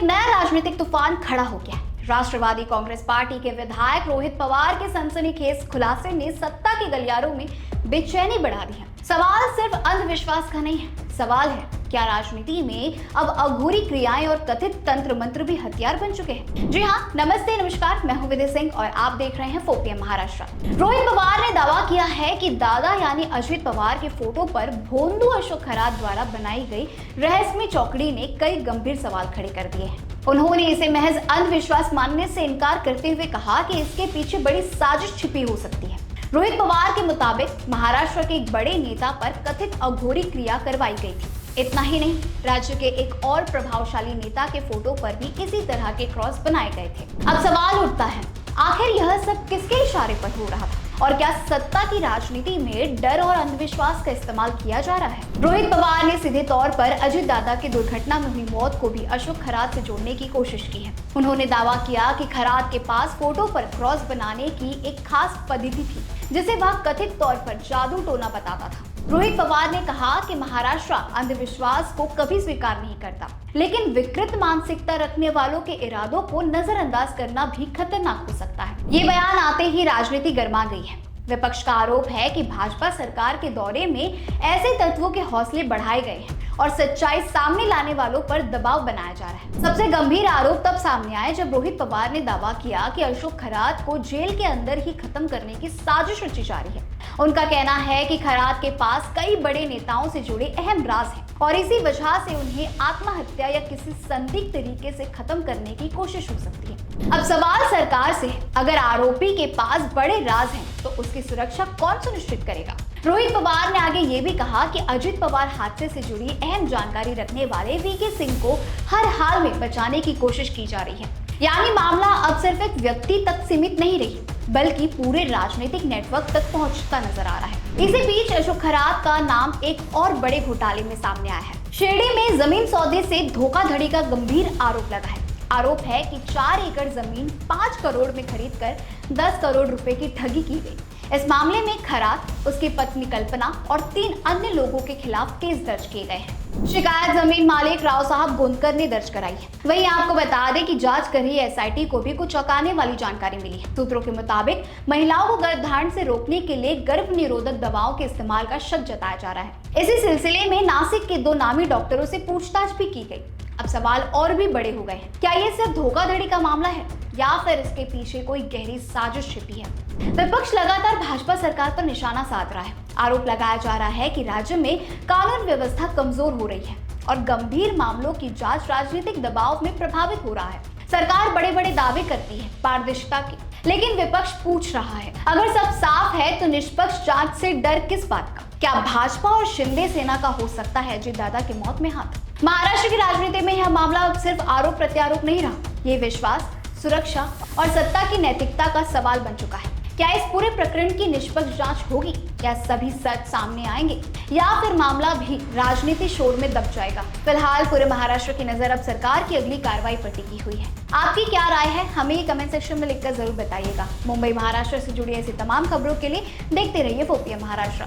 नया राजनीतिक तूफान खड़ा हो गया है। राष्ट्रवादी कांग्रेस पार्टी के विधायक रोहित पवार के सनसनीखेज खुलासे ने सत्ता के गलियारों में बेचैनी बढ़ा दी है। सवाल सिर्फ अंधविश्वास का नहीं है, सवाल है क्या राजनीति में अब अघोरी क्रियाएं और कथित तंत्र मंत्र भी हथियार बन चुके हैं। जी हाँ, नमस्ते नमस्कार, मैं हूं विदे सिंह और आप देख रहे हैं 4PM महाराष्ट्र। रोहित पवार ने दावा किया है कि दादा यानी अजित पवार के फोटो पर भोंदू अशोक खरात द्वारा बनाई गई रहस्यमय चौकड़ी ने कई गंभीर सवाल खड़े कर दिए हैं। उन्होंने इसे महज अंधविश्वास मानने से इनकार करते हुए कहा कि इसके पीछे बड़ी साजिश छिपी हो सकती है। रोहित पवार के मुताबिक महाराष्ट्र के एक बड़े नेता पर कथित अघोरी क्रिया करवाई गई थी। इतना ही नहीं, राज्य के एक और प्रभावशाली नेता के फोटो पर भी इसी तरह के क्रॉस बनाए गए थे। अब सवाल उठता है, आखिर यह सब किसके इशारे पर हो रहा था और क्या सत्ता की राजनीति में डर और अंधविश्वास का इस्तेमाल किया जा रहा है। रोहित पवार ने सीधे तौर पर अजित दादा की दुर्घटना में हुई मौत को भी अशोक खरात से जोड़ने की कोशिश की है। उन्होंने दावा किया कि खरात के पास फोटो पर क्रॉस बनाने की एक खास पद्धति थी जिसे वह कथित तौर पर जादू टोना बताता था। रोहित पवार ने कहा कि महाराष्ट्र अंधविश्वास को कभी स्वीकार नहीं करता, लेकिन विकृत मानसिकता रखने वालों के इरादों को नजरअंदाज करना भी खतरनाक हो सकता है। ये बयान आते ही राजनीति गर्मा गई है। विपक्ष का आरोप है कि भाजपा सरकार के दौरे में ऐसे तत्वों के हौसले बढ़ाए गए हैं और सच्चाई सामने लाने वालों पर दबाव बनाया जा रहा है। सबसे गंभीर आरोप तब सामने आए जब रोहित पवार ने दावा किया कि अशोक खरात को जेल के अंदर ही खत्म करने की साजिश रची जा रही है। उनका कहना है कि खरात के पास कई बड़े नेताओं से जुड़े अहम राज हैं और इसी वजह से उन्हें आत्महत्या या किसी संदिग्ध तरीके से खत्म करने की कोशिश हो सकती है। अब सवाल सरकार से है, अगर आरोपी के पास बड़े राज हैं तो उसकी सुरक्षा कौन सुनिश्चित करेगा। रोहित पवार ने आगे ये भी कहा कि अजित पवार हादसे से जुड़ी अहम जानकारी रखने वाले वीके सिंह को हर हाल में बचाने की कोशिश की जा रही है। यानी मामला अब सिर्फ एक व्यक्ति तक सीमित नहीं रही बल्कि पूरे राजनीतिक नेटवर्क तक पहुंचता नजर आ रहा है। इसी बीच अशोक खरात का नाम एक और बड़े घोटाले में सामने आया है। शिरडी में जमीन सौदे से धोखाधड़ी का गंभीर आरोप लगा है। आरोप है कि 4 एकड़ जमीन 5 करोड़ में खरीदकर 10 करोड़ रुपए की ठगी की गई। इस मामले में खरात, उसकी पत्नी कल्पना और 3 अन्य लोगों के खिलाफ केस दर्ज किए गए हैं। शिकायत जमीन मालिक राव साहब गोंदकर ने दर्ज कराई है। वहीं आपको बता दें कि जांच कर रही SIT को भी कुछ चौंकाने वाली जानकारी मिली है। सूत्रों के मुताबिक महिलाओं को गर्भधारण से रोकने के लिए गर्भ निरोधक दवाओं के इस्तेमाल का शक जताया जा रहा है। इसी सिलसिले में नासिक के 2 नामी डॉक्टरों से पूछताछ भी की गई। अब सवाल और भी बड़े हो गए हैं, क्या ये सिर्फ धोखाधड़ी का मामला है या फिर इसके पीछे कोई गहरी साजिश छिपी है। विपक्ष लगातार भाजपा सरकार पर निशाना साध रहा है। आरोप लगाया जा रहा है कि राज्य में कानून व्यवस्था कमजोर हो रही है और गंभीर मामलों की जांच राजनीतिक दबाव में प्रभावित हो रहा है। सरकार बड़े बड़े दावे करती है पारदर्शिता के, लेकिन विपक्ष पूछ रहा है, अगर सब साफ है तो निष्पक्ष जांच से डर किस बात का। क्या भाजपा और शिंदे सेना का हो सकता है अजित दादा की मौत में हाथ। महाराष्ट्र की राजनीति में यह मामला अब सिर्फ आरोप प्रत्यारोप नहीं रहा, ये विश्वास, सुरक्षा और सत्ता की नैतिकता का सवाल बन चुका है। क्या इस पूरे प्रकरण की निष्पक्ष जांच होगी, क्या सभी सच सामने आएंगे या फिर मामला भी राजनीति शोर में दब जाएगा। फिलहाल पूरे महाराष्ट्र की नजर अब सरकार की अगली कार्रवाई पर टिकी हुई है। आपकी क्या राय है, हमें कमेंट सेक्शन में लिखकर जरूर बताइएगा। मुंबई महाराष्ट्र से जुड़ी ऐसी तमाम खबरों के लिए देखते रहिए 4PM महाराष्ट्र।